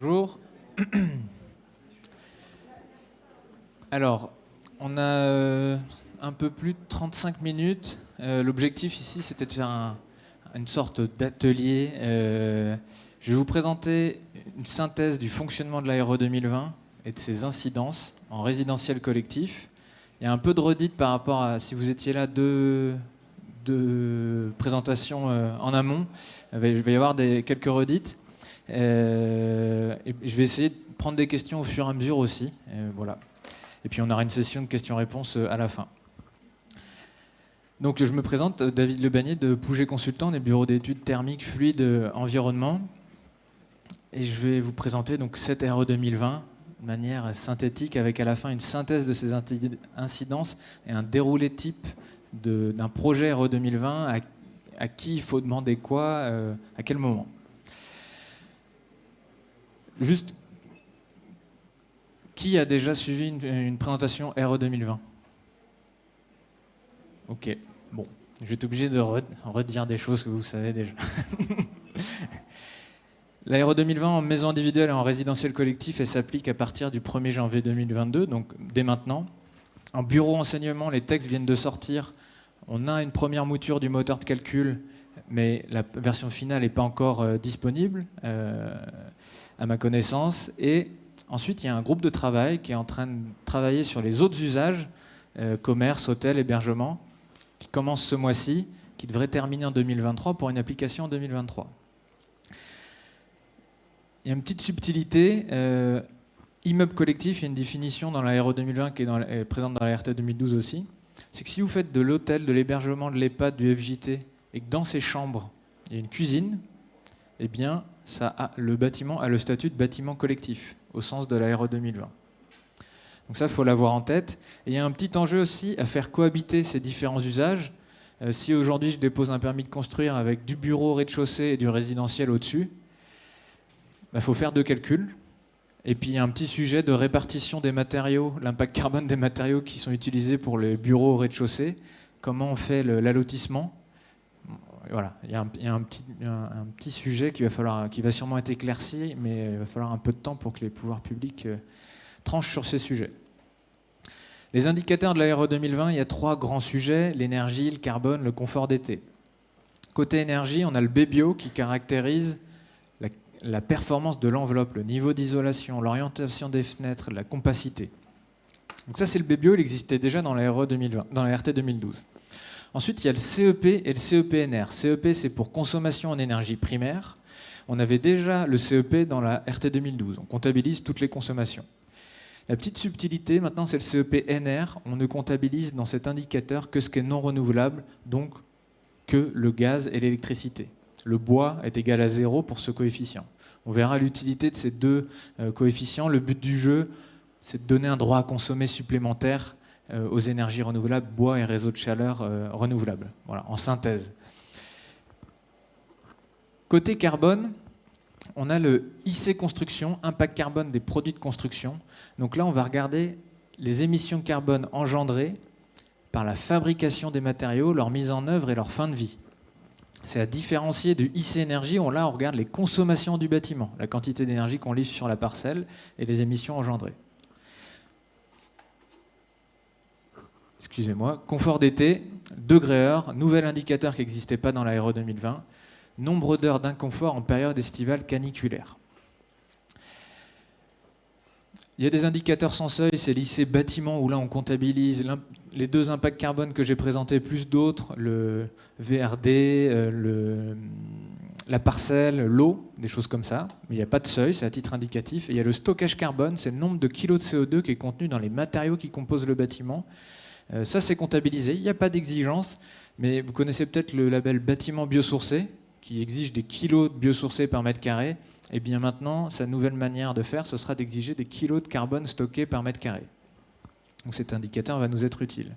Bonjour. Alors, on a un peu plus de 35 minutes. L'objectif ici, c'était de faire une sorte d'atelier. Je vais vous présenter une synthèse du fonctionnement de l'Aéro 2020 et de ses incidences en résidentiel collectif. Il y a un peu de redite par rapport à, si vous étiez là, deux présentations en amont. Il va y avoir quelques redites. Et je vais essayer de prendre des questions au fur et à mesure aussi. Voilà. Et puis on aura une session de questions-réponses à la fin. Donc je me présente, David Lebanier de Pouget Consultant, des bureaux d'études thermiques, fluides, environnement. Et je vais vous présenter donc cet RE 2020 de manière synthétique, avec à la fin une synthèse de ces incidences et un déroulé type d'un projet RE 2020, à qui il faut demander quoi, à quel moment. Juste, qui a déjà suivi une présentation RE 2020 ? Ok, bon, je vais être obligé de redire des choses que vous savez déjà. La RE 2020 en maison individuelle et en résidentiel collectif, elle s'applique à partir du 1er janvier 2022, donc dès maintenant. En bureau enseignement, les textes viennent de sortir. On a une première mouture du moteur de calcul, mais la version finale n'est pas encore disponible, à ma connaissance. Et ensuite, il y a un groupe de travail qui est en train de travailler sur les autres usages, commerce, hôtel, hébergement, qui commence ce mois-ci, qui devrait terminer en 2023 pour une application en 2023. Il y a une petite subtilité. Immeuble collectif, il y a une définition dans la RE 2020 qui est présente dans la RT 2012 aussi. C'est que si vous faites de l'hôtel, de l'hébergement, de l'EHPAD, du FJT, et que dans ces chambres, il y a une cuisine, eh bien, le bâtiment a le statut de bâtiment collectif, au sens de la RE 2020. Donc ça, il faut l'avoir en tête. Et il y a un petit enjeu aussi à faire cohabiter ces différents usages. Si aujourd'hui, je dépose un permis de construire avec du bureau au rez-de-chaussée et du résidentiel au-dessus, il faut faire deux calculs. Et puis il y a un petit sujet de répartition des matériaux, l'impact carbone des matériaux qui sont utilisés pour les bureaux au rez-de-chaussée. Comment on fait l'allotissement ? Voilà, il y a un petit sujet qui va sûrement être éclairci, mais il va falloir un peu de temps pour que les pouvoirs publics tranchent sur ces sujets. Les indicateurs de la RE 2020, il y a trois grands sujets, l'énergie, le carbone, le confort d'été. Côté énergie, on a le BBio qui caractérise la performance de l'enveloppe, le niveau d'isolation, l'orientation des fenêtres, la compacité. Donc ça, c'est le BBio, il existait déjà dans la RE 2020, dans la RT 2012. Ensuite, il y a le CEP et le CEPNR. CEP, c'est pour consommation en énergie primaire. On avait déjà le CEP dans la RT 2012. On comptabilise toutes les consommations. La petite subtilité, maintenant, c'est le CEPNR. On ne comptabilise dans cet indicateur que ce qui est non renouvelable, donc que le gaz et l'électricité. Le bois est égal à 0 pour ce coefficient. On verra l'utilité de ces deux coefficients. Le but du jeu, c'est de donner un droit à consommer supplémentaire aux énergies renouvelables, bois et réseaux de chaleur renouvelables. Voilà, en synthèse. Côté carbone, on a le IC Construction, impact carbone des produits de construction. Donc là, on va regarder les émissions de carbone engendrées par la fabrication des matériaux, leur mise en œuvre et leur fin de vie. C'est à différencier du IC énergie, on regarde les consommations du bâtiment, la quantité d'énergie qu'on livre sur la parcelle et les émissions engendrées. Excusez-moi, confort d'été, degré heure, nouvel indicateur qui n'existait pas dans la RE 2020, nombre d'heures d'inconfort en période estivale caniculaire. Il y a des indicateurs sans seuil, c'est l'IC bâtiment où là on comptabilise les deux impacts carbone que j'ai présentés plus d'autres, le VRD, la parcelle, l'eau, des choses comme ça. Mais il n'y a pas de seuil, c'est à titre indicatif. Et il y a le stockage carbone, c'est le nombre de kilos de CO2 qui est contenu dans les matériaux qui composent le bâtiment. Ça c'est comptabilisé, il n'y a pas d'exigence, mais vous connaissez peut-être le label bâtiment biosourcé, qui exige des kilos de biosourcés par mètre carré. Et bien maintenant, sa nouvelle manière de faire, ce sera d'exiger des kilos de carbone stockés par mètre carré. Donc cet indicateur va nous être utile.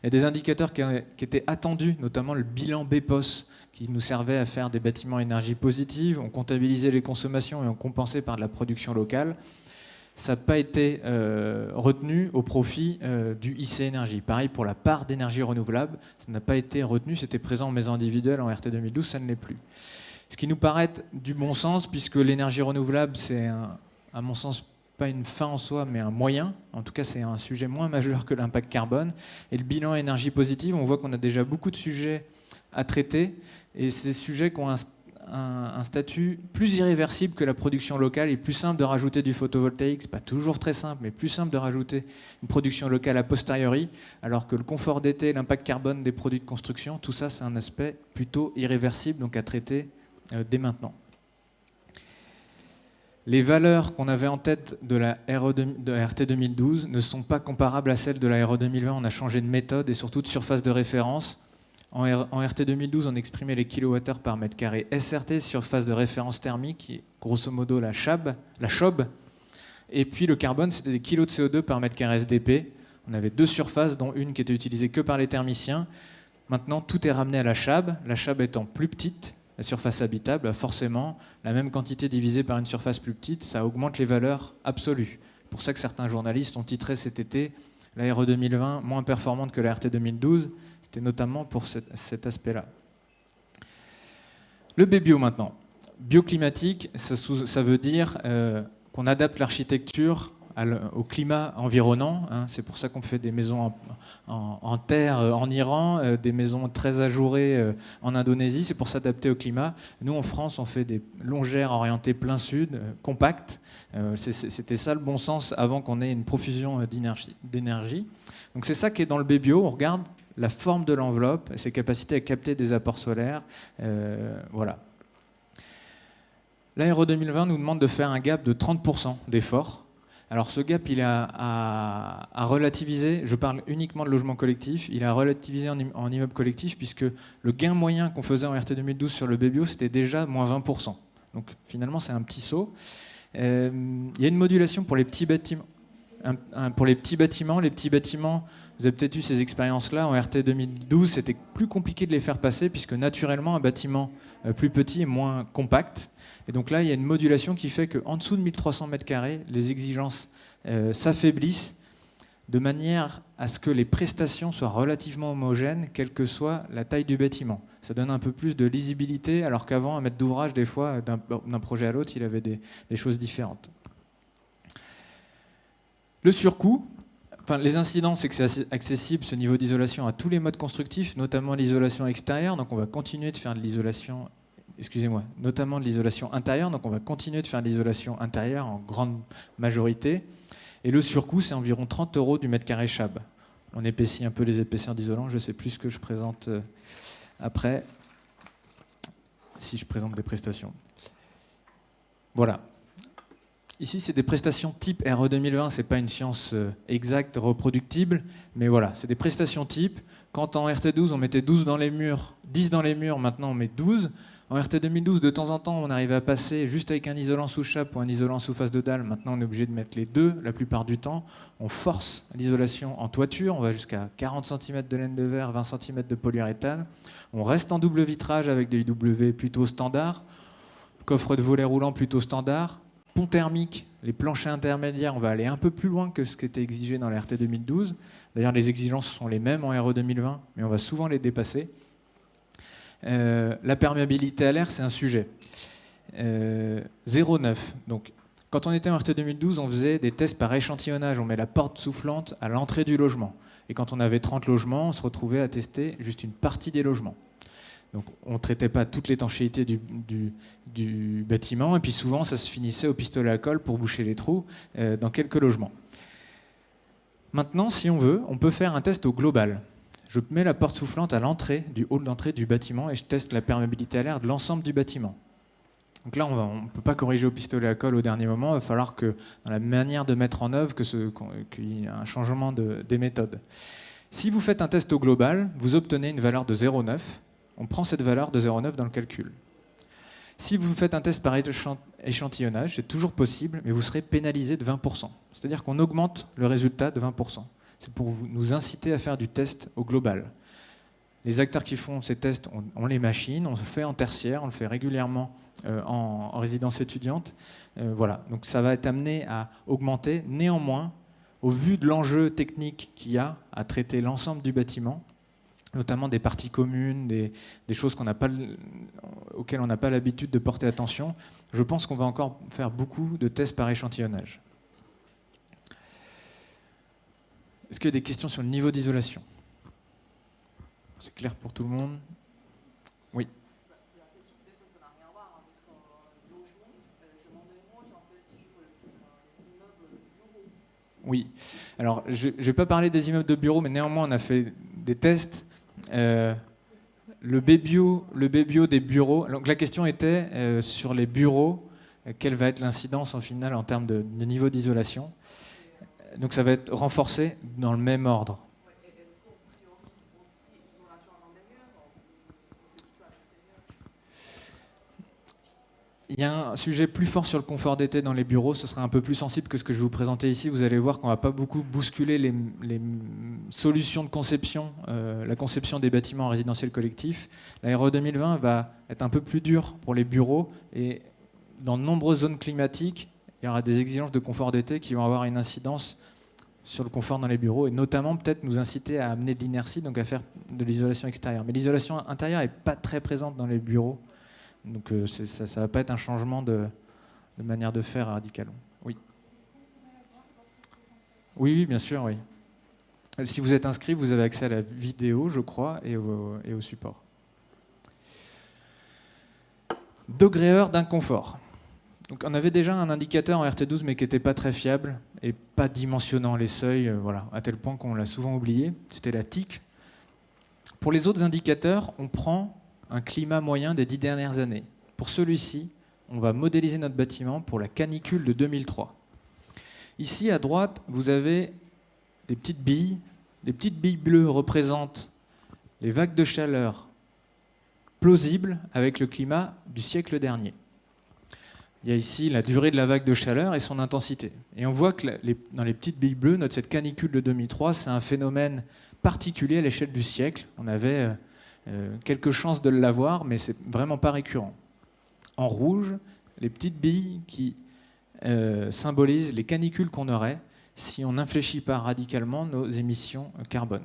Il y a des indicateurs qui étaient attendus, notamment le bilan BPOS, qui nous servait à faire des bâtiments à énergie positive. On comptabilisait les consommations et on compensait par de la production locale. Ça n'a pas été retenu au profit du IC énergie. Pareil pour la part d'énergie renouvelable, ça n'a pas été retenu, c'était présent en maison individuelle en RT 2012, ça ne l'est plus. Ce qui nous paraît du bon sens, puisque l'énergie renouvelable, c'est, à mon sens, pas une fin en soi, mais un moyen. En tout cas, c'est un sujet moins majeur que l'impact carbone. Et le bilan énergie positive, on voit qu'on a déjà beaucoup de sujets à traiter, et ces sujets qui ont un statut plus irréversible que la production locale. Il est plus simple de rajouter du photovoltaïque, c'est pas toujours très simple, mais plus simple de rajouter une production locale a posteriori, alors que le confort d'été, l'impact carbone des produits de construction, tout ça, c'est un aspect plutôt irréversible, donc à traiter dès maintenant. Les valeurs qu'on avait en tête de la RT 2012 ne sont pas comparables à celles de la RE 2020. On a changé de méthode et surtout de surface de référence. En RT 2012, on exprimait les kilowattheures par mètre carré SRT, surface de référence thermique, qui est grosso modo la CHOB. Et puis le carbone, c'était des kilos de CO2 par mètre carré SDP. On avait 2 surfaces, dont une qui était utilisée que par les thermiciens. Maintenant, tout est ramené à la CHAB étant plus petite. La surface habitable, forcément, la même quantité divisée par une surface plus petite, ça augmente les valeurs absolues. C'est pour ça que certains journalistes ont titré cet été la RE 2020 moins performante que la RT 2012. C'était notamment pour cet aspect-là. Le BBio maintenant. Bioclimatique, ça veut dire qu'on adapte l'architecture au climat environnant. C'est pour ça qu'on fait des maisons en terre en Iran, des maisons très ajourées en Indonésie. C'est pour s'adapter au climat. Nous, en France, on fait des longères orientées plein sud, compactes. C'était ça le bon sens avant qu'on ait une profusion d'énergie. Donc c'est ça qui est dans le BBio. On regarde la forme de l'enveloppe, ses capacités à capter des apports solaires. Voilà. L'ARE 2020 nous demande de faire un gap de 30% d'efforts. Alors ce gap, il a à relativiser, je parle uniquement de logement collectif, il a relativisé en immeuble collectif puisque le gain moyen qu'on faisait en RT 2012 sur le BBio, c'était déjà moins 20%. Donc finalement, c'est un petit saut. Il y a une modulation pour les petits bâtiments. Les petits bâtiments, vous avez peut-être eu ces expériences-là. En RT 2012, c'était plus compliqué de les faire passer puisque naturellement, un bâtiment plus petit est moins compact. Et donc là, il y a une modulation qui fait qu'en dessous de 1300 m², les exigences s'affaiblissent de manière à ce que les prestations soient relativement homogènes, quelle que soit la taille du bâtiment. Ça donne un peu plus de lisibilité, alors qu'avant, un maître d'ouvrage, des fois, d'un projet à l'autre, il avait des choses différentes. Le surcoût, les incidents, c'est que c'est accessible, ce niveau d'isolation, à tous les modes constructifs, notamment l'isolation extérieure. Donc on va continuer de faire de l'isolation, notamment de l'isolation intérieure. Donc on va continuer de faire de l'isolation intérieure en grande majorité. Et le surcoût, c'est environ 30 € du mètre carré CHAB. On épaissit un peu les épaisseurs d'isolant. Je ne sais plus ce que je présente après, si je présente des prestations. Voilà. Ici, c'est des prestations type RE 2020, ce n'est pas une science exacte, reproductible, mais voilà, c'est des prestations type. Quand en RT 12, on mettait 10 dans les murs, maintenant on met 12. En RT 2012, de temps en temps, on arrivait à passer juste avec un isolant sous chape ou un isolant sous face de dalle. Maintenant, on est obligé de mettre les deux la plupart du temps. On force l'isolation en toiture, on va jusqu'à 40 cm de laine de verre, 20 cm de polyuréthane. On reste en double vitrage avec des UW plutôt standards, coffre de volet roulant plutôt standard. Pont thermique, les planchers intermédiaires, on va aller un peu plus loin que ce qui était exigé dans la RT 2012. D'ailleurs, les exigences sont les mêmes en RE 2020, mais on va souvent les dépasser. La perméabilité à l'air, c'est un sujet. 0,9. Donc, quand on était en RT 2012, on faisait des tests par échantillonnage. On met la porte soufflante à l'entrée du logement. Et quand on avait 30 logements, on se retrouvait à tester juste une partie des logements. Donc on ne traitait pas toute l'étanchéité du bâtiment, et puis souvent ça se finissait au pistolet à colle pour boucher les trous dans quelques logements. Maintenant, si on veut, on peut faire un test au global. Je mets la porte soufflante à l'entrée du hall d'entrée du bâtiment et je teste la perméabilité à l'air de l'ensemble du bâtiment. Donc là, on ne peut pas corriger au pistolet à colle au dernier moment, il va falloir que dans la manière de mettre en œuvre, qu'il y ait un changement des méthodes. Si vous faites un test au global, vous obtenez une valeur de 0,9. On prend cette valeur de 0,9 dans le calcul. Si vous faites un test par échantillonnage, c'est toujours possible, mais vous serez pénalisé de 20%. C'est-à-dire qu'on augmente le résultat de 20%. C'est pour nous inciter à faire du test au global. Les acteurs qui font ces tests ont les machines, on le fait en tertiaire, on le fait régulièrement en résidence étudiante. Voilà. Donc ça va être amené à augmenter. Néanmoins, au vu de l'enjeu technique qu'il y a à traiter l'ensemble du bâtiment, notamment des parties communes, des choses auxquelles on n'a pas l'habitude de porter attention. Je pense qu'on va encore faire beaucoup de tests par échantillonnage. Est-ce qu'il y a des questions sur le niveau d'isolation? C'est clair pour tout le monde? Oui. La question peut-être ça n'a rien à voir avec le logement. Je m'en demande en fait sur les immeubles de bureaux. Oui. Alors, je ne vais pas parler des immeubles de bureaux, mais néanmoins, on a fait des tests. Le BBio des bureaux. Donc, la question était sur les bureaux, quelle va être l'incidence en final en termes de niveau d'isolation. Donc, ça va être renforcé dans le même ordre. Est-ce qu'on priorise aussi l'isolation à l'intérieur ou c'est plutôt à l'extérieur? Il y a un sujet plus fort sur le confort d'été dans les bureaux, ce sera un peu plus sensible que ce que je vais vous présenter ici. Vous allez voir qu'on ne va pas beaucoup bousculer les solutions de conception, la conception des bâtiments résidentiels collectifs. La RE 2020 va être un peu plus dure pour les bureaux et dans de nombreuses zones climatiques, il y aura des exigences de confort d'été qui vont avoir une incidence sur le confort dans les bureaux et notamment peut-être nous inciter à amener de l'inertie, donc à faire de l'isolation extérieure. Mais l'isolation intérieure n'est pas très présente dans les bureaux. Donc ça ne va pas être un changement de manière de faire radical. Oui. Oui, bien sûr, oui. Si vous êtes inscrit, vous avez accès à la vidéo, je crois, et au support. Degré heure d'inconfort. Donc on avait déjà un indicateur en RT12, mais qui n'était pas très fiable et pas dimensionnant les seuils, voilà, à tel point qu'on l'a souvent oublié. C'était la TIC. Pour les autres indicateurs, on prend un climat moyen des 10 dernières années. Pour celui-ci, on va modéliser notre bâtiment pour la canicule de 2003. Ici, à droite, vous avez des petites billes. Les petites billes bleues représentent les vagues de chaleur plausibles avec le climat du siècle dernier. Il y a ici la durée de la vague de chaleur et son intensité. Et on voit que dans les petites billes bleues, cette canicule de 2003, c'est un phénomène particulier à l'échelle du siècle. On avait quelques chances de l'avoir, mais c'est vraiment pas récurrent. En rouge, les petites billes qui symbolisent les canicules qu'on aurait si on n'infléchit pas radicalement nos émissions carbone.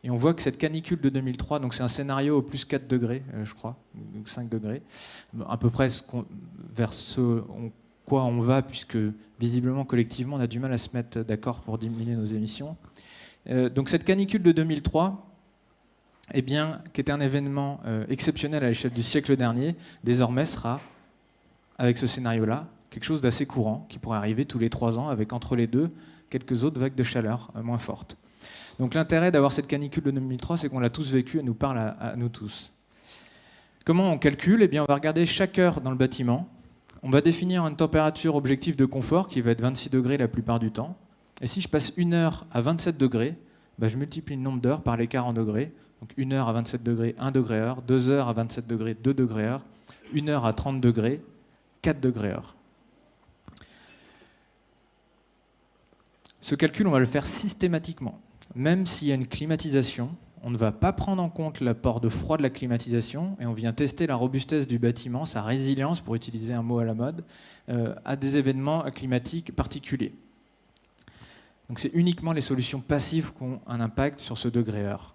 Et on voit que cette canicule de 2003, donc c'est un scénario au plus 4 degrés, je crois, ou 5 degrés, à peu près vers quoi on va, puisque visiblement, collectivement, on a du mal à se mettre d'accord pour diminuer nos émissions. Donc cette canicule de 2003, eh bien, qui était un événement exceptionnel à l'échelle du siècle dernier, désormais sera, avec ce scénario-là, quelque chose d'assez courant, qui pourrait arriver tous les 3 ans, avec entre les deux quelques autres vagues de chaleur moins fortes. Donc l'intérêt d'avoir cette canicule de 2003, c'est qu'on l'a tous vécu, elle nous parle à nous tous. Comment on calcule? Eh bien, on va regarder chaque heure dans le bâtiment. On va définir une température objective de confort qui va être 26 degrés la plupart du temps. Et si je passe 1 heure à 27 degrés, je multiplie le nombre d'heures par l'écart en degrés. Donc 1 heure à 27 degrés, 1 degré heure. 2 heures à 27 degrés, 2 degrés heure. 1 heure à 30 degrés, 4 degrés heure. Ce calcul, on va le faire systématiquement. Même s'il y a une climatisation, on ne va pas prendre en compte l'apport de froid de la climatisation et on vient tester la robustesse du bâtiment, sa résilience, pour utiliser un mot à la mode, à des événements climatiques particuliers. Donc c'est uniquement les solutions passives qui ont un impact sur ce degré heure.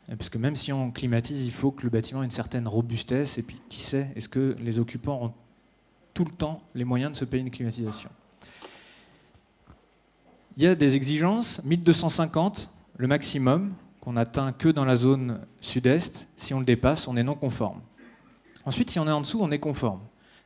Parce que même si on climatise, il faut que le bâtiment ait une certaine robustesse, et puis qui sait, est-ce que les occupants auront tout le temps les moyens de se payer une climatisation? Il y a des exigences, 1250, le maximum, qu'on atteint que dans la zone sud-est. Si on le dépasse, on est non conforme. Ensuite, si on est en dessous, on est conforme.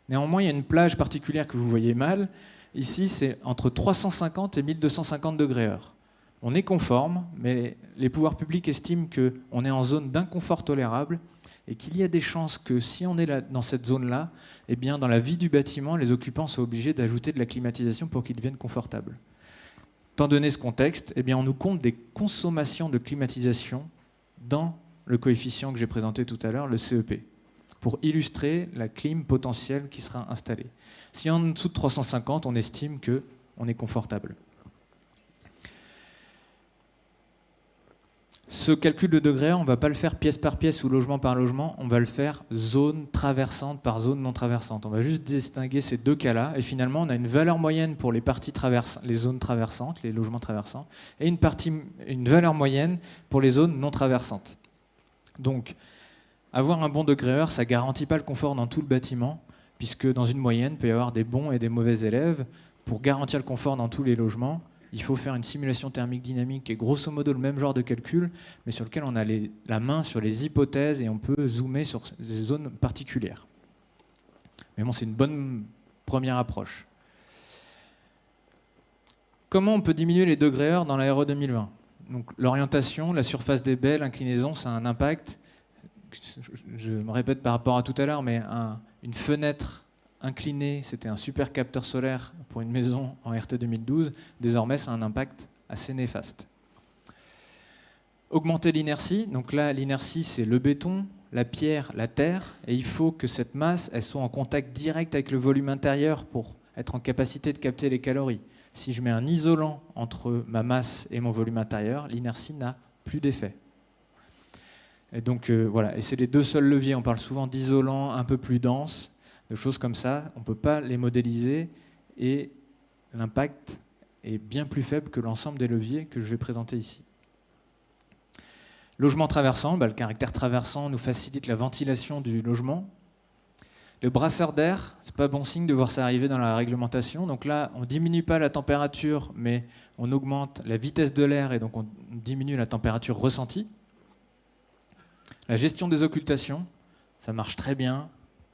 Néanmoins, il y a une plage particulière que vous voyez mal. Ici, c'est entre 350 et 1250 degrés heure. On est conforme, mais les pouvoirs publics estiment qu'on est en zone d'inconfort tolérable et qu'il y a des chances que si on est là, dans cette zone-là, eh bien, dans la vie du bâtiment, les occupants sont obligés d'ajouter de la climatisation pour qu'ils deviennent confortables. Étant donné ce contexte, eh bien, on nous compte des consommations de climatisation dans le coefficient que j'ai présenté tout à l'heure, le CEP, pour illustrer la clim potentielle qui sera installée. Si en dessous de 350, on estime qu'on est confortable. Ce calcul de degré, on ne va pas le faire pièce par pièce ou logement par logement, on va le faire zone traversante par zone non traversante. On va juste distinguer ces deux cas-là, et finalement on a une valeur moyenne pour les les zones traversantes, les logements traversants, et une valeur moyenne pour les zones non traversantes. Donc, avoir un bon degré heure, ça ne garantit pas le confort dans tout le bâtiment, puisque dans une moyenne, il peut y avoir des bons et des mauvais élèves. Pour garantir le confort dans tous les logements, il faut faire une simulation thermique dynamique qui est grosso modo le même genre de calcul, mais sur lequel on a la main sur les hypothèses et on peut zoomer sur des zones particulières. Mais bon, c'est une bonne première approche. Comment on peut diminuer les degrés heure dans la RE 2020 ? Donc, l'orientation, la surface des baies, l'inclinaison, ça a un impact. Je me répète par rapport à tout à l'heure, mais une fenêtre inclinée, c'était un super capteur solaire pour une maison en RT 2012. Désormais, ça a un impact assez néfaste. Augmenter l'inertie. Donc là, l'inertie, c'est le béton, la pierre, la terre. Et il faut que cette masse, elle soit en contact direct avec le volume intérieur pour être en capacité de capter les calories. Si je mets un isolant entre ma masse et mon volume intérieur, l'inertie n'a plus d'effet. Et donc voilà, et c'est les deux seuls leviers. On parle souvent d'isolants un peu plus denses, de choses comme ça. On ne peut pas les modéliser et l'impact est bien plus faible que l'ensemble des leviers que je vais présenter ici. Logement traversant, le caractère traversant nous facilite la ventilation du logement. Le brasseur d'air, c'est pas bon signe de voir ça arriver dans la réglementation. Donc là, on ne diminue pas la température, mais on augmente la vitesse de l'air et donc on diminue la température ressentie. La gestion des occultations, ça marche très bien.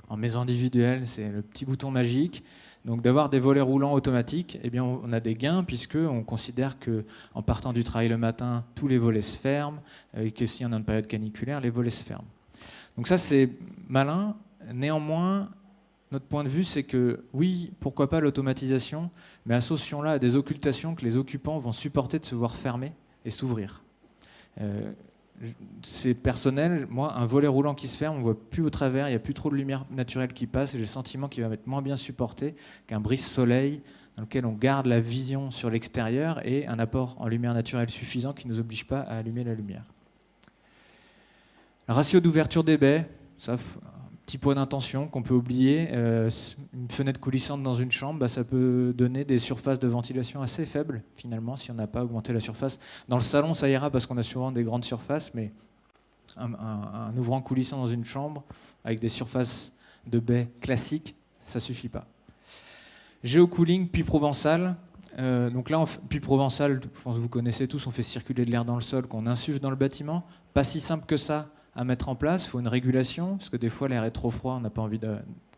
En maison individuelle, c'est le petit bouton magique. Donc d'avoir des volets roulants automatiques, eh bien on a des gains puisqu'on considère qu'en partant du travail le matin, tous les volets se ferment et que si on a une période caniculaire, les volets se ferment. Donc ça, c'est malin. Néanmoins, notre point de vue, c'est que oui, pourquoi pas l'automatisation, mais associons-la à des occultations que les occupants vont supporter de se voir fermer et s'ouvrir. C'est personnel, moi, un volet roulant qui se ferme, on ne voit plus au travers, il n'y a plus trop de lumière naturelle qui passe, et j'ai le sentiment qu'il va être moins bien supporté qu'un brise-soleil dans lequel on garde la vision sur l'extérieur et un apport en lumière naturelle suffisant qui ne nous oblige pas à allumer la lumière. Le ratio d'ouverture des baies, ça, petit point d'intention qu'on peut oublier, une fenêtre coulissante dans une chambre, ça peut donner des surfaces de ventilation assez faibles, finalement, si on n'a pas augmenté la surface. Dans le salon, ça ira parce qu'on a souvent des grandes surfaces, mais un ouvrant coulissant dans une chambre, avec des surfaces de baies classiques, ça ne suffit pas. Géocooling, puits provençal. Donc là, puits provençal, je pense que vous connaissez tous, on fait circuler de l'air dans le sol qu'on insuffle dans le bâtiment. Pas si simple que ça à mettre en place, il faut une régulation, parce que des fois l'air est trop froid, on n'a pas envie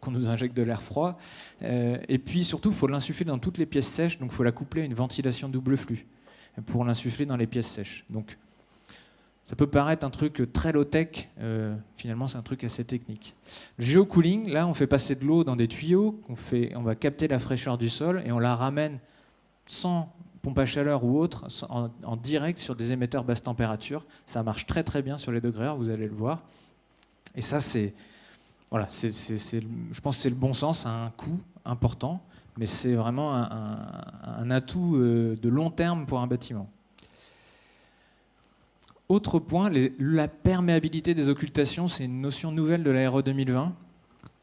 qu'on nous injecte de l'air froid. Et puis surtout, il faut l'insuffler dans toutes les pièces sèches, donc il faut la coupler à une ventilation double flux pour l'insuffler dans les pièces sèches. Donc ça peut paraître un truc très low-tech, finalement c'est un truc assez technique. Le géocooling, là on fait passer de l'eau dans des tuyaux, on va capter la fraîcheur du sol et on la ramène sans pompe à chaleur ou autre, en direct sur des émetteurs basse température. Ça marche très très bien sur les degrés, vous allez le voir. Et ça, je pense que c'est le bon sens, ça a un coût important, mais c'est vraiment un atout de long terme pour un bâtiment. Autre point, la perméabilité des occultations, c'est une notion nouvelle de la RE 2020.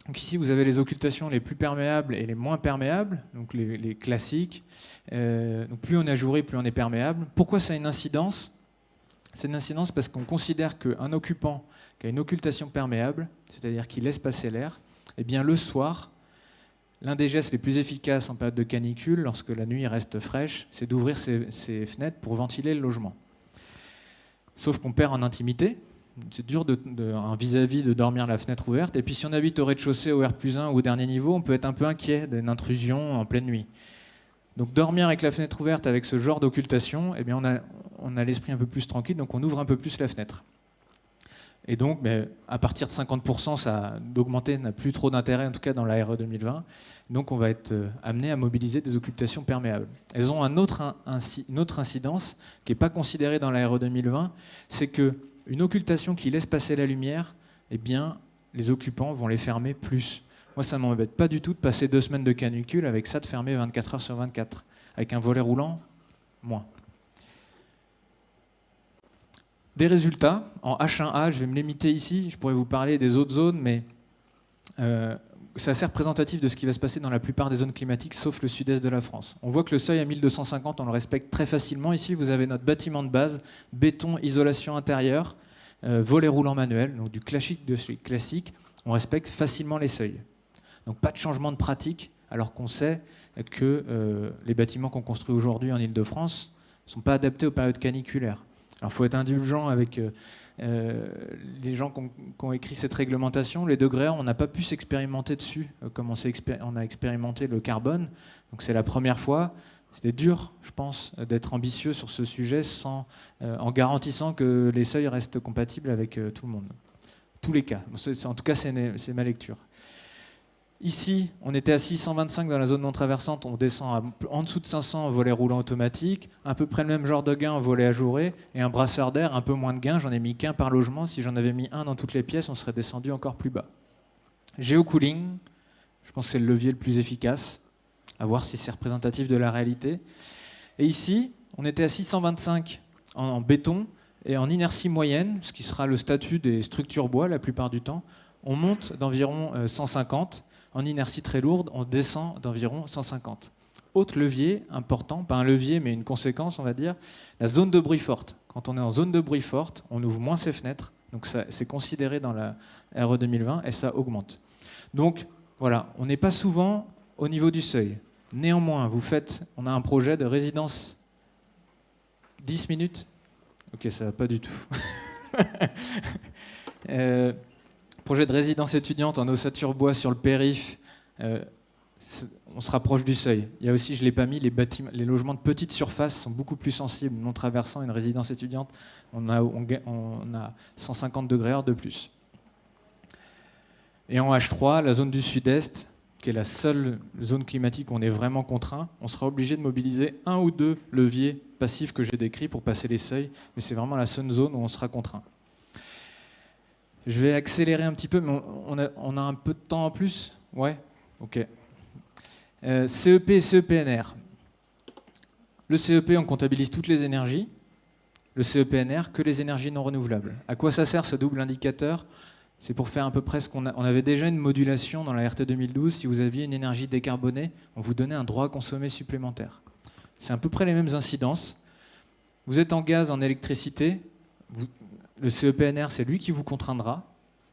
Donc ici, vous avez les occultations les plus perméables et les moins perméables, donc les classiques. Donc plus on est ajouré, plus on est perméable. Pourquoi ça a une incidence ? C'est une incidence parce qu'on considère qu'un occupant qui a une occultation perméable, c'est-à-dire qui laisse passer l'air, eh bien le soir, l'un des gestes les plus efficaces en période de canicule, lorsque la nuit reste fraîche, c'est d'ouvrir ses fenêtres pour ventiler le logement. Sauf qu'on perd en intimité. C'est dur un vis-à-vis de dormir la fenêtre ouverte. Et puis si on habite au rez-de-chaussée, au R+1 ou au dernier niveau, on peut être un peu inquiet d'une intrusion en pleine nuit. Donc dormir avec la fenêtre ouverte avec ce genre d'occultation, eh bien on a l'esprit un peu plus tranquille, donc on ouvre un peu plus la fenêtre. Et donc à partir de 50%, d'augmenter n'a plus trop d'intérêt, en tout cas dans la RE 2020. Donc on va être amené à mobiliser des occultations perméables. Elles ont une autre incidence qui n'est pas considérée dans la RE 2020, c'est que une occultation qui laisse passer la lumière, eh bien, les occupants vont les fermer plus. Moi, ça ne m'embête pas du tout de passer 2 semaines de canicule avec ça de fermer 24 heures sur 24. Avec un volet roulant, moins. Des résultats, en H1A, je vais me limiter ici, je pourrais vous parler des autres zones, mais c'est assez représentatif de ce qui va se passer dans la plupart des zones climatiques, sauf le sud-est de la France. On voit que le seuil à 1250, on le respecte très facilement. Ici, vous avez notre bâtiment de base, béton, isolation intérieure, volet roulant manuel, donc du classique de chez classique. On respecte facilement les seuils. Donc pas de changement de pratique, alors qu'on sait que les bâtiments qu'on construit aujourd'hui en Île-de-France ne sont pas adaptés aux périodes caniculaires. Alors il faut être indulgent avec les gens qui ont écrit cette réglementation. Les degrés, on n'a pas pu s'expérimenter dessus, comme on a expérimenté le carbone. Donc c'est la première fois. C'était dur, je pense, d'être ambitieux sur ce sujet en garantissant que les seuils restent compatibles avec tout le monde. Tous les cas. En tout cas, c'est ma lecture. Ici, on était à 625 dans la zone non traversante, on descend en dessous de 500 en volet roulant automatique, à peu près le même genre de gain en volet ajouré, et un brasseur d'air, un peu moins de gain, j'en ai mis qu'un par logement, si j'en avais mis un dans toutes les pièces, on serait descendu encore plus bas. Géocooling, je pense que c'est le levier le plus efficace, à voir si c'est représentatif de la réalité. Et ici, on était à 625 en béton, et en inertie moyenne, ce qui sera le statut des structures bois la plupart du temps, on monte d'environ 150. En inertie très lourde, on descend d'environ 150. Autre levier important, pas un levier mais une conséquence on va dire, la zone de bruit forte. Quand on est en zone de bruit forte, on ouvre moins ses fenêtres, donc c'est considéré dans la RE 2020 et ça augmente. Donc voilà, on n'est pas souvent au niveau du seuil. Néanmoins, on a un projet de résidence 10 minutes. Ok, ça va pas du tout. Projet de résidence étudiante en ossature bois sur le périph', on se rapproche du seuil. Il y a aussi, je ne l'ai pas mis, les logements de petite surface sont beaucoup plus sensibles. Non traversant une résidence étudiante, on a 150 degrés heure de plus. Et en H3, la zone du sud-est, qui est la seule zone climatique où on est vraiment contraint, on sera obligé de mobiliser un ou deux leviers passifs que j'ai décrits pour passer les seuils, mais c'est vraiment la seule zone où on sera contraint. Je vais accélérer un petit peu, mais on a un peu de temps en plus. Ouais, ok. CEP et CEPNR. Le CEP, on comptabilise toutes les énergies. Le CEPNR, que les énergies non renouvelables. À quoi ça sert ce double indicateur ? C'est pour faire à peu près ce qu'on a. On avait déjà une modulation dans la RT 2012. Si vous aviez une énergie décarbonée, on vous donnait un droit à consommer supplémentaire. C'est à peu près les mêmes incidences. Vous êtes en gaz, en électricité. Le CEPNR, c'est lui qui vous contraindra.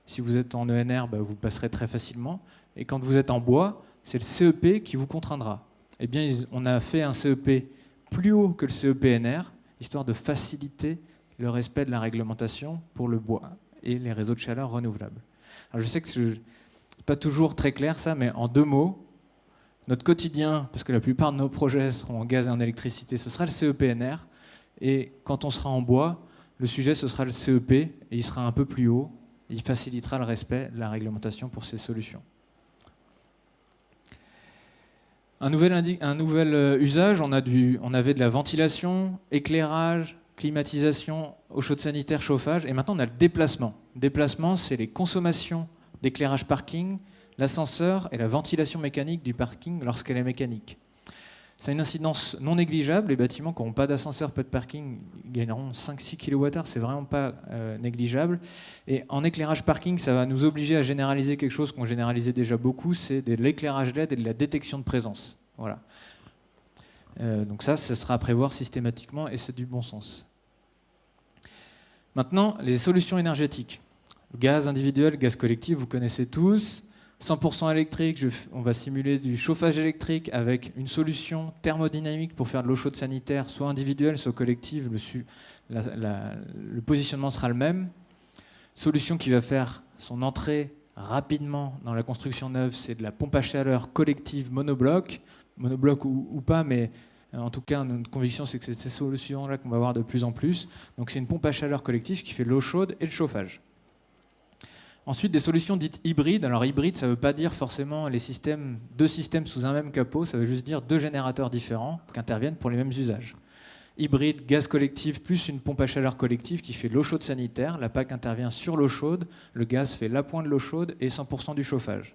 Si vous êtes en ENR, vous passerez très facilement. Et quand vous êtes en bois, c'est le CEP qui vous contraindra. Eh bien, on a fait un CEP plus haut que le CEPNR, histoire de faciliter le respect de la réglementation pour le bois et les réseaux de chaleur renouvelables. Alors, je sais que ce n'est pas toujours très clair ça, mais en deux mots, notre quotidien, parce que la plupart de nos projets seront en gaz et en électricité, ce sera le CEPNR. Et quand on sera en bois, le sujet, ce sera le CEP, et il sera un peu plus haut. Il facilitera le respect de la réglementation pour ces solutions. Un nouvel usage, on avait de la ventilation, éclairage, climatisation, eau chaude sanitaire, chauffage, et maintenant on a le déplacement. Déplacement, c'est les consommations d'éclairage parking, l'ascenseur et la ventilation mécanique du parking lorsqu'elle est mécanique. Ça a une incidence non négligeable. Les bâtiments qui n'auront pas d'ascenseur, pas de parking, gagneront 5-6 kWh, c'est vraiment pas négligeable. Et en éclairage parking, ça va nous obliger à généraliser quelque chose qu'on généralisait déjà beaucoup, c'est de l'éclairage LED et de la détection de présence. Voilà. Donc ça sera à prévoir systématiquement et c'est du bon sens. Maintenant, les solutions énergétiques. Gaz individuel, gaz collectif, vous connaissez tous. 100% électrique, on va simuler du chauffage électrique avec une solution thermodynamique pour faire de l'eau chaude sanitaire, soit individuelle, soit collective. Le positionnement sera le même. Solution qui va faire son entrée rapidement dans la construction neuve, c'est de la pompe à chaleur collective monobloc ou pas, mais en tout cas, notre conviction, c'est que c'est ces solutions-là qu'on va voir de plus en plus. Donc c'est une pompe à chaleur collective qui fait l'eau chaude et le chauffage. Ensuite, des solutions dites hybrides. Alors hybride, ça ne veut pas dire forcément deux systèmes sous un même capot, ça veut juste dire deux générateurs différents qui interviennent pour les mêmes usages. Hybride, gaz collectif plus une pompe à chaleur collective qui fait l'eau chaude sanitaire. La PAC intervient sur l'eau chaude, le gaz fait l'appoint de l'eau chaude et 100% du chauffage.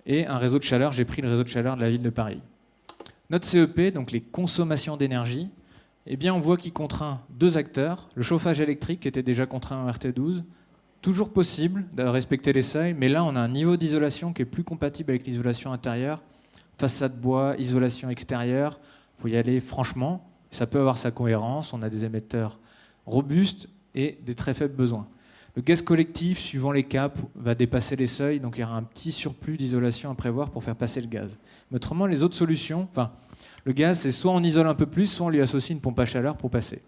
Et un réseau de chaleur, j'ai pris le réseau de chaleur de la ville de Paris. Notre CEP, donc les consommations d'énergie, eh bien, on voit qu'il contraint deux acteurs. Le chauffage électrique qui était déjà contraint en RT12, toujours possible de respecter les seuils, mais là, on a un niveau d'isolation qui est plus compatible avec l'isolation intérieure. Façade bois, isolation extérieure, il faut y aller franchement. Ça peut avoir sa cohérence. On a des émetteurs robustes et des très faibles besoins. Le gaz collectif, suivant les caps, va dépasser les seuils, donc il y aura un petit surplus d'isolation à prévoir pour faire passer le gaz. Mais autrement, les autres solutions, le gaz, c'est soit on isole un peu plus, soit on lui associe une pompe à chaleur pour passer.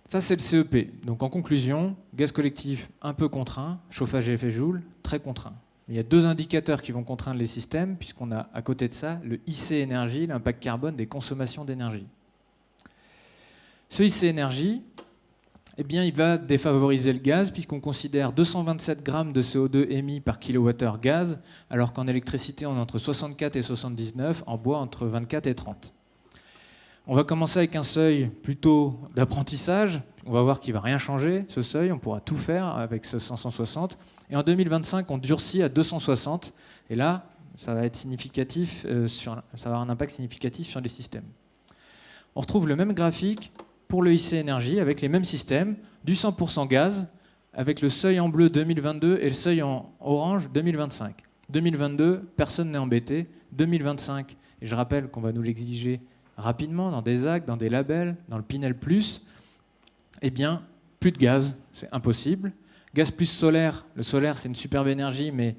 Ça, c'est le CEP. Donc en conclusion, gaz collectif un peu contraint, chauffage à effet Joule très contraint. Il y a deux indicateurs qui vont contraindre les systèmes, puisqu'on a à côté de ça le IC énergie, l'impact carbone des consommations d'énergie. Ce IC énergie, eh bien, il va défavoriser le gaz, puisqu'on considère 227 grammes de CO2 émis par kilowattheure gaz, alors qu'en électricité, on est entre 64 et 79, en bois, entre 24 et 30. On va commencer avec un seuil plutôt d'apprentissage. On va voir qu'il ne va rien changer, ce seuil. On pourra tout faire avec ce 560. Et en 2025, on durcit à 260. Et là, ça va être significatif, ça va avoir un impact significatif sur les systèmes. On retrouve le même graphique pour le IC énergie avec les mêmes systèmes, du 100% gaz, avec le seuil en bleu 2022 et le seuil en orange 2025. 2022, personne n'est embêté. 2025, et je rappelle qu'on va nous l'exiger rapidement dans des actes, dans des labels, dans le Pinel+, eh bien, plus de gaz, c'est impossible. Gaz plus solaire, le solaire c'est une superbe énergie, mais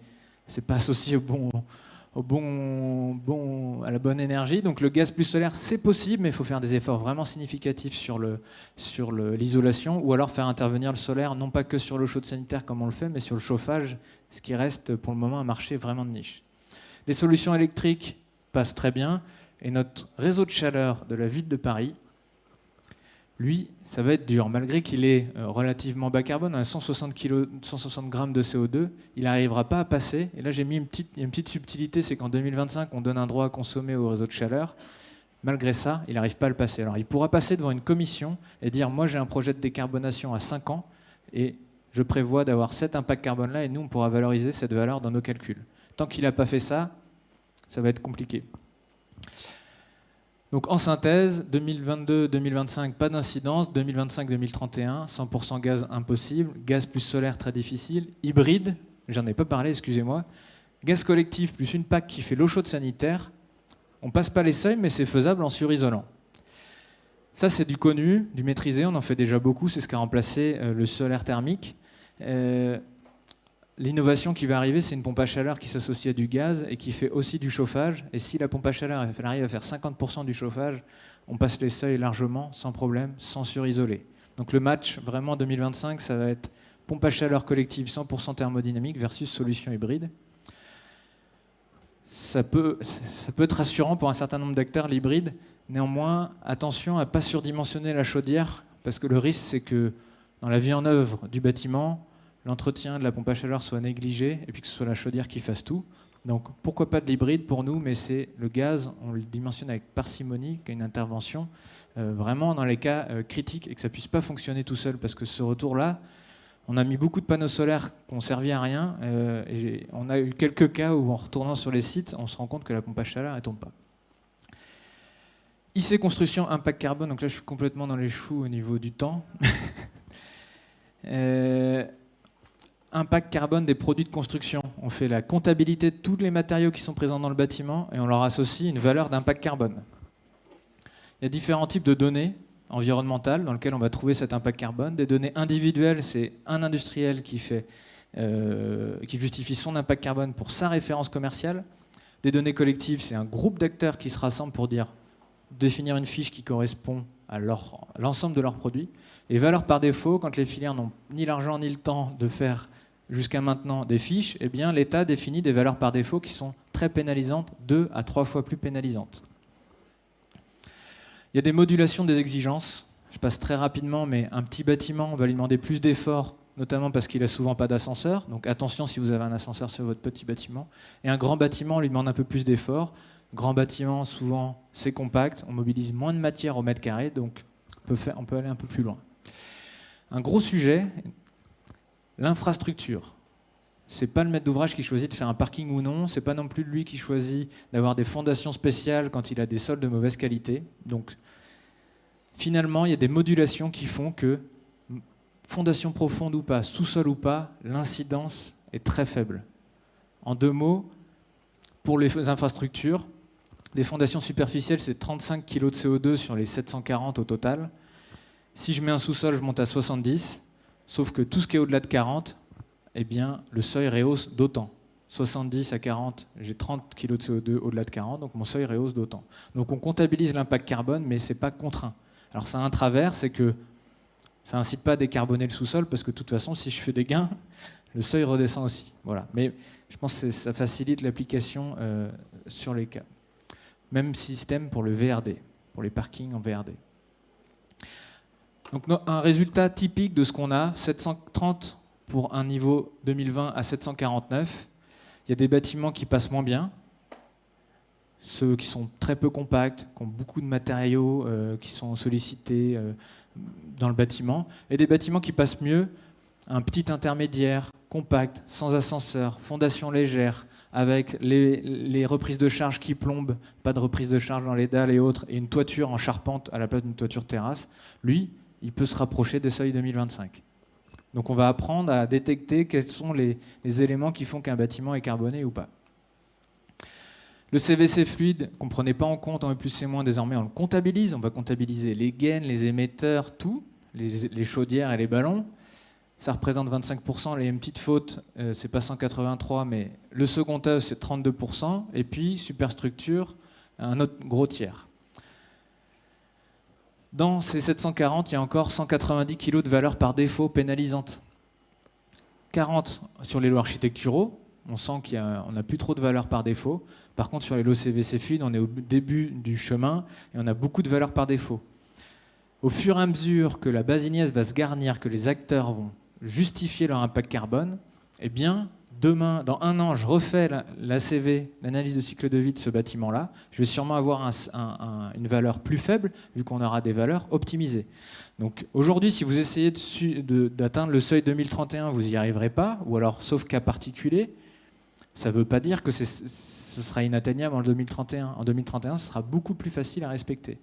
c'est pas associé à la bonne énergie. Donc le gaz plus solaire, c'est possible, mais il faut faire des efforts vraiment significatifs sur l'isolation, ou alors faire intervenir le solaire, non pas que sur l'eau chaude sanitaire comme on le fait, mais sur le chauffage, ce qui reste pour le moment un marché vraiment de niche. Les solutions électriques passent très bien, et notre réseau de chaleur de la ville de Paris, lui, ça va être dur. Malgré qu'il est relativement bas carbone, à 160 grammes de CO2, il n'arrivera pas à passer. Et là, j'ai mis une petite subtilité, c'est qu'en 2025, on donne un droit à consommer au réseau de chaleur. Malgré ça, il n'arrive pas à le passer. Alors, il pourra passer devant une commission et dire « Moi, j'ai un projet de décarbonation à 5 ans et je prévois d'avoir cet impact carbone-là et nous, on pourra valoriser cette valeur dans nos calculs. » Tant qu'il n'a pas fait ça, ça va être compliqué. Donc en synthèse, 2022-2025, pas d'incidence, 2025-2031, 100% gaz impossible, gaz plus solaire très difficile, hybride, j'en ai pas parlé, excusez-moi, gaz collectif plus une PAC qui fait l'eau chaude sanitaire, on passe pas les seuils mais c'est faisable en surisolant. Ça c'est du connu, du maîtrisé, on en fait déjà beaucoup, c'est ce qui a remplacé le solaire thermique. L'innovation qui va arriver, c'est une pompe à chaleur qui s'associe à du gaz et qui fait aussi du chauffage. Et si la pompe à chaleur elle arrive à faire 50% du chauffage, on passe les seuils largement, sans problème, sans surisoler. Donc le match, vraiment 2025, ça va être pompe à chaleur collective 100% thermodynamique versus solution hybride. Ça peut être rassurant pour un certain nombre d'acteurs, l'hybride. Néanmoins, attention à ne pas surdimensionner la chaudière, parce que le risque, c'est que dans la vie en œuvre du bâtiment, l'entretien de la pompe à chaleur soit négligé et puis que ce soit la chaudière qui fasse tout. Donc pourquoi pas de l'hybride pour nous, mais c'est le gaz, on le dimensionne avec parcimonie, qui est une intervention vraiment dans les cas critiques et que ça ne puisse pas fonctionner tout seul, parce que ce retour-là, on a mis beaucoup de panneaux solaires qui n'ont servi à rien et on a eu quelques cas où en retournant sur les sites, on se rend compte que la pompe à chaleur ne tombe pas. IC Construction, impact carbone, donc là je suis complètement dans les choux au niveau du temps. Impact carbone des produits de construction. On fait la comptabilité de tous les matériaux qui sont présents dans le bâtiment et on leur associe une valeur d'impact carbone. Il y a différents types de données environnementales dans lesquelles on va trouver cet impact carbone. Des données individuelles, c'est un industriel qui justifie son impact carbone pour sa référence commerciale. Des données collectives, c'est un groupe d'acteurs qui se rassemblent pour définir une fiche qui correspond à l'ensemble de leurs produits. Et valeur par défaut, quand les filières n'ont ni l'argent ni le temps de faire jusqu'à maintenant des fiches, eh bien l'État définit des valeurs par défaut qui sont très pénalisantes, 2 à 3 fois plus pénalisantes. Il y a des modulations des exigences. Je passe très rapidement, mais un petit bâtiment, on va lui demander plus d'efforts, notamment parce qu'il n'a souvent pas d'ascenseur. Donc attention si vous avez un ascenseur sur votre petit bâtiment. Et un grand bâtiment, on lui demande un peu plus d'efforts. Grand bâtiment, souvent, c'est compact. On mobilise moins de matière au mètre carré, donc on peut aller un peu plus loin. Un gros sujet, l'infrastructure. c'est pas le maître d'ouvrage qui choisit de faire un parking ou non, c'est pas non plus lui qui choisit d'avoir des fondations spéciales quand il a des sols de mauvaise qualité. Donc finalement, il y a des modulations qui font que, fondation profonde ou pas, sous-sol ou pas, l'incidence est très faible. En 2 mots, pour les infrastructures, des fondations superficielles, c'est 35 kg de CO2 sur les 740 au total. Si je mets un sous-sol, je monte à 70, sauf que tout ce qui est au-delà de 40, eh bien, le seuil rehausse d'autant. 70 à 40, j'ai 30 kg de CO2 au-delà de 40, donc mon seuil rehausse d'autant. Donc on comptabilise l'impact carbone, mais ce n'est pas contraint. Alors ça a un travers, c'est que ça n'incite pas à décarboner le sous-sol, parce que de toute façon, si je fais des gains, le seuil redescend aussi. Voilà. Mais je pense que ça facilite l'application sur les cas. Même système pour le VRD, pour les parkings en VRD. Donc un résultat typique de ce qu'on a, 730 pour un niveau 2020 à 749. Il y a des bâtiments qui passent moins bien, ceux qui sont très peu compacts, qui ont beaucoup de matériaux qui sont sollicités dans le bâtiment, et des bâtiments qui passent mieux, un petit intermédiaire, compact, sans ascenseur, fondation légère, avec les reprises de charge qui plombent, pas de reprise de charge dans les dalles et autres, et une toiture en charpente à la place d'une toiture terrasse, lui, il peut se rapprocher des seuils 2025. Donc on va apprendre à détecter quels sont les éléments qui font qu'un bâtiment est carboné ou pas. Le CVC fluide, qu'on ne prenait pas en compte en E+, C-, désormais on le comptabilise. On va comptabiliser les gaines, les émetteurs, tout, les chaudières et les ballons. Ça représente 25%. Les petites fautes, c'est pas 183, mais le second œuvre, c'est 32%. Et puis, superstructure, un autre gros tiers. Dans ces 740, il y a encore 190 kg de valeur par défaut pénalisante. 40 sur les lots architecturaux, on sent qu'on n'a plus trop de valeur par défaut. Par contre, sur les lots CVC fluides, on est au début du chemin et on a beaucoup de valeur par défaut. Au fur et à mesure que la base Ignace va se garnir, que les acteurs vont justifier leur impact carbone, eh bien, demain, dans 1 an, je refais l'ACV, l'analyse de cycle de vie de ce bâtiment-là. Je vais sûrement avoir une valeur plus faible, vu qu'on aura des valeurs optimisées. Donc aujourd'hui, si vous essayez d'atteindre le seuil 2031, vous n'y arriverez pas, ou alors sauf cas particulier, ça ne veut pas dire que ce sera inatteignable en 2031. En 2031, ce sera beaucoup plus facile à respecter.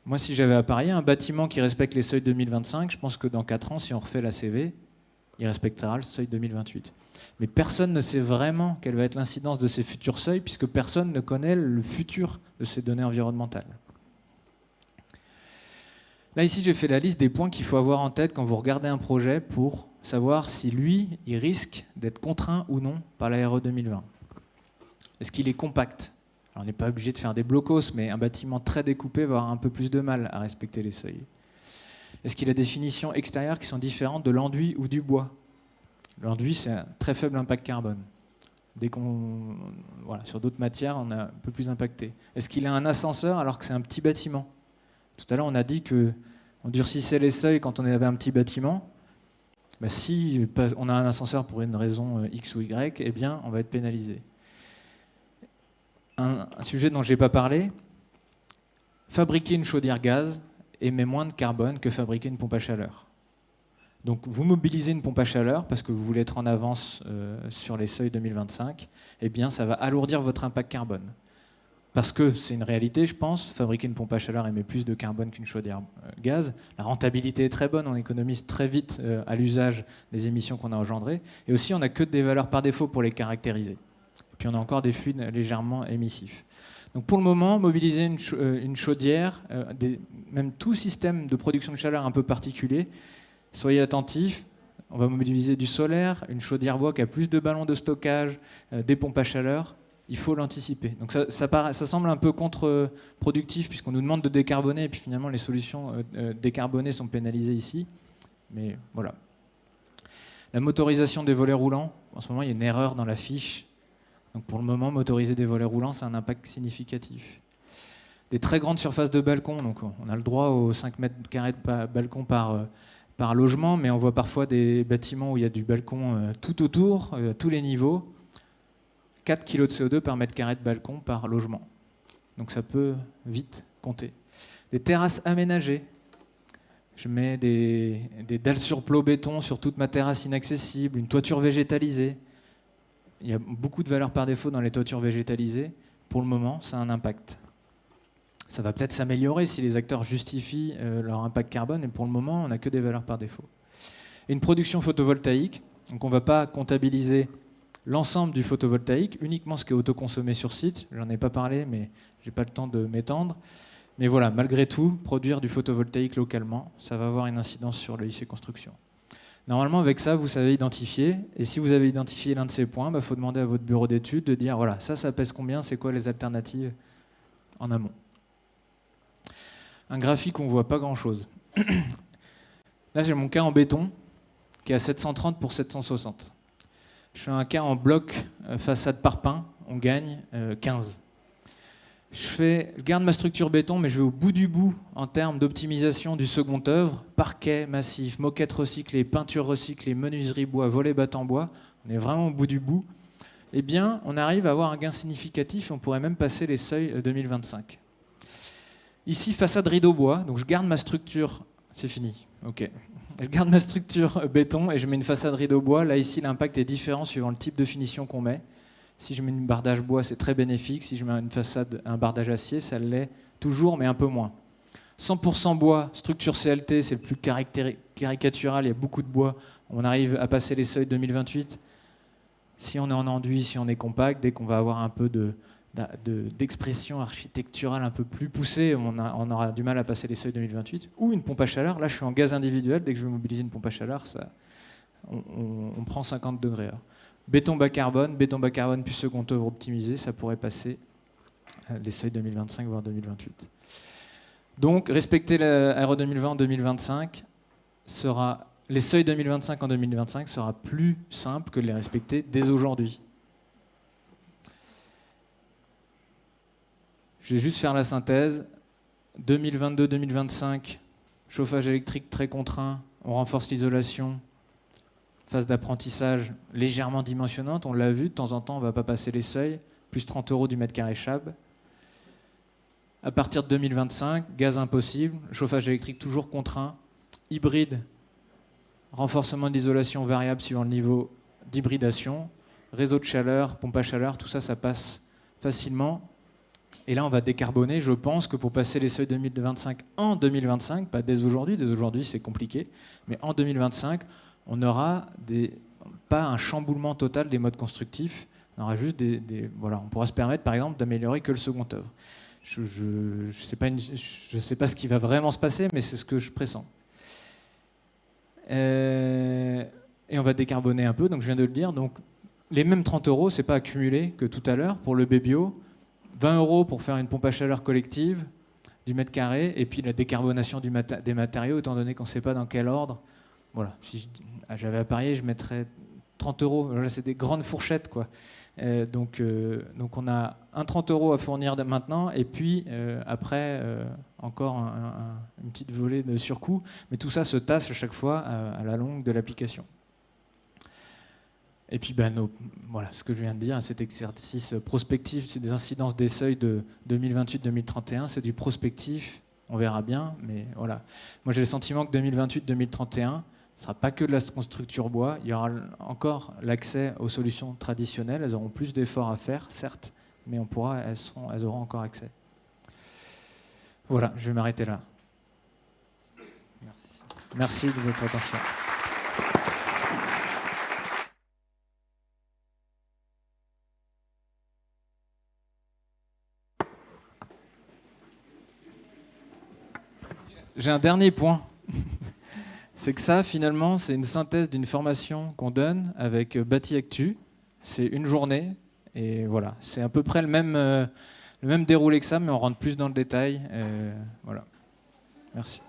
Moi, si j'avais à parier, un bâtiment qui respecte les seuils 2025, je pense que dans 4 ans, si on refait l'ACV, il respectera le seuil 2028. Mais personne ne sait vraiment quelle va être l'incidence de ces futurs seuils, puisque personne ne connaît le futur de ces données environnementales. Là, ici, j'ai fait la liste des points qu'il faut avoir en tête quand vous regardez un projet pour savoir si lui, il risque d'être contraint ou non par la RE 2020. Est-ce qu'il est compact ? Alors, on n'est pas obligé de faire des blocos, mais un bâtiment très découpé va avoir un peu plus de mal à respecter les seuils. Est-ce qu'il a des finitions extérieures qui sont différentes de l'enduit ou du bois ? L'enduit, c'est un très faible impact carbone. Sur d'autres matières, on a un peu plus impacté. Est-ce qu'il a un ascenseur alors que c'est un petit bâtiment ? Tout à l'heure, on a dit qu'on durcissait les seuils quand on avait un petit bâtiment. Si on a un ascenseur pour une raison X ou Y, eh bien, on va être pénalisé. Un sujet dont je n'ai pas parlé, fabriquer une chaudière gaz émet moins de carbone que fabriquer une pompe à chaleur. Donc vous mobilisez une pompe à chaleur parce que vous voulez être en avance sur les seuils 2025, eh bien ça va alourdir votre impact carbone. Parce que c'est une réalité, je pense, fabriquer une pompe à chaleur émet plus de carbone qu'une chaudière gaz. La rentabilité est très bonne, on économise très vite à l'usage les émissions qu'on a engendrées. Et aussi, on n'a que des valeurs par défaut pour les caractériser. Et puis on a encore des fluides légèrement émissifs. Donc pour le moment, mobiliser une chaudière, même tout système de production de chaleur un peu particulier, soyez attentifs, on va mobiliser du solaire, une chaudière bois qui a plus de ballons de stockage, des pompes à chaleur, il faut l'anticiper. Donc ça semble un peu contre-productif puisqu'on nous demande de décarboner et puis finalement les solutions décarbonées sont pénalisées ici. Mais voilà. La motorisation des volets roulants, en ce moment il y a une erreur dans la fiche. Donc pour le moment, motoriser des volets roulants, c'est un impact significatif. Des très grandes surfaces de balcon, donc on a le droit aux 5 mètres carrés de balcon par logement, mais on voit parfois des bâtiments où il y a du balcon tout autour, à tous les niveaux. 4 kg de CO2 par mètre carré de balcon par logement. Donc ça peut vite compter. Des terrasses aménagées. Je mets des dalles sur plot béton sur toute ma terrasse inaccessible, une toiture végétalisée. il y a beaucoup de valeurs par défaut dans les toitures végétalisées. Pour le moment, ça a un impact. Ça va peut-être s'améliorer si les acteurs justifient leur impact carbone, et pour le moment, on n'a que des valeurs par défaut. Et une production photovoltaïque, donc on ne va pas comptabiliser l'ensemble du photovoltaïque, uniquement ce qui est autoconsommé sur site. J'en ai pas parlé, mais je n'ai pas le temps de m'étendre. Mais voilà, malgré tout, produire du photovoltaïque localement, ça va avoir une incidence sur le IC Construction. Normalement, avec ça, vous savez identifier. Et si vous avez identifié l'un de ces points, il faut demander à votre bureau d'études de dire, voilà, ça pèse combien, c'est quoi les alternatives en amont. Un graphique où on ne voit pas grand-chose. Là, j'ai mon cas en béton, qui est à 730 pour 760. Je fais un cas en bloc façade parpaing, on gagne 15. Je garde ma structure béton, mais je vais au bout du bout en termes d'optimisation du second œuvre. Parquet massif, moquette recyclée, peinture recyclée, menuiserie bois, volet battant bois. On est vraiment au bout du bout. Eh bien, on arrive à avoir un gain significatif et on pourrait même passer les seuils 2025. Ici, façade rideau bois. Donc je garde ma structure... C'est fini. Ok. Je garde ma structure béton et je mets une façade rideau bois. Là, ici, l'impact est différent suivant le type de finition qu'on met. Si je mets une bardage bois, c'est très bénéfique. Si je mets une façade, un bardage acier, ça l'est toujours, mais un peu moins. 100% bois, structure CLT, c'est le plus caricatural. Il y a beaucoup de bois. On arrive à passer les seuils 2028. Si on est en enduit, si on est compact, dès qu'on va avoir un peu d'expression architecturale un peu plus poussée, on aura du mal à passer les seuils 2028. Ou une pompe à chaleur. Là, je suis en gaz individuel. Dès que je vais mobiliser une pompe à chaleur, on prend 50 degrés. Béton bas carbone plus second œuvre optimisé, ça pourrait passer les seuils 2025 voire 2028. Donc respecter l'Aéro 2020 en 2025 les seuils 2025 en 2025 sera plus simple que de les respecter dès aujourd'hui. Je vais juste faire la synthèse. 2022-2025, chauffage électrique très contraint, on renforce l'isolation. Phase d'apprentissage légèrement dimensionnante, on l'a vu, de temps en temps on ne va pas passer les seuils, plus 30 € du mètre carré chab. À partir de 2025, gaz impossible, chauffage électrique toujours contraint, hybride, renforcement de l'isolation variable suivant le niveau d'hybridation, réseau de chaleur, pompe à chaleur, tout ça, ça passe facilement. Et là, on va décarboner. Je pense que pour passer les seuils 2025 en 2025, pas dès aujourd'hui c'est compliqué, mais en 2025, on n'aura pas un chamboulement total des modes constructifs. On aura juste voilà, on pourra se permettre, par exemple, d'améliorer que le second œuvre. Je ne sais pas ce qui va vraiment se passer, mais c'est ce que je pressens. Et on va décarboner un peu, donc je viens de le dire. Donc, les mêmes 30 €, ce n'est pas accumulé que tout à l'heure pour le BBO. 20 € pour faire une pompe à chaleur collective du mètre carré, et puis la décarbonation des matériaux, étant donné qu'on ne sait pas dans quel ordre. Voilà, si j'avais à parier, je mettrais 30 €. Là, c'est des grandes fourchettes, quoi. Donc on a un 30 € à fournir maintenant, et puis après, encore une petite volée de surcoût. Mais tout ça se tasse à chaque fois à la longue de l'application. Et puis, voilà, ce que je viens de dire, cet exercice prospectif, c'est des incidences des seuils de 2028-2031, c'est du prospectif, on verra bien, mais voilà. Moi, j'ai le sentiment que 2028-2031, ce ne sera pas que de la structure bois, il y aura encore l'accès aux solutions traditionnelles, elles auront plus d'efforts à faire, certes, mais elles auront encore accès. Voilà, je vais m'arrêter là. Merci de votre attention. J'ai un dernier point. C'est que ça, finalement, c'est une synthèse d'une formation qu'on donne avec Bâti Actu. C'est une journée. Et voilà, c'est à peu près le même déroulé que ça, mais on rentre plus dans le détail. Voilà. Merci.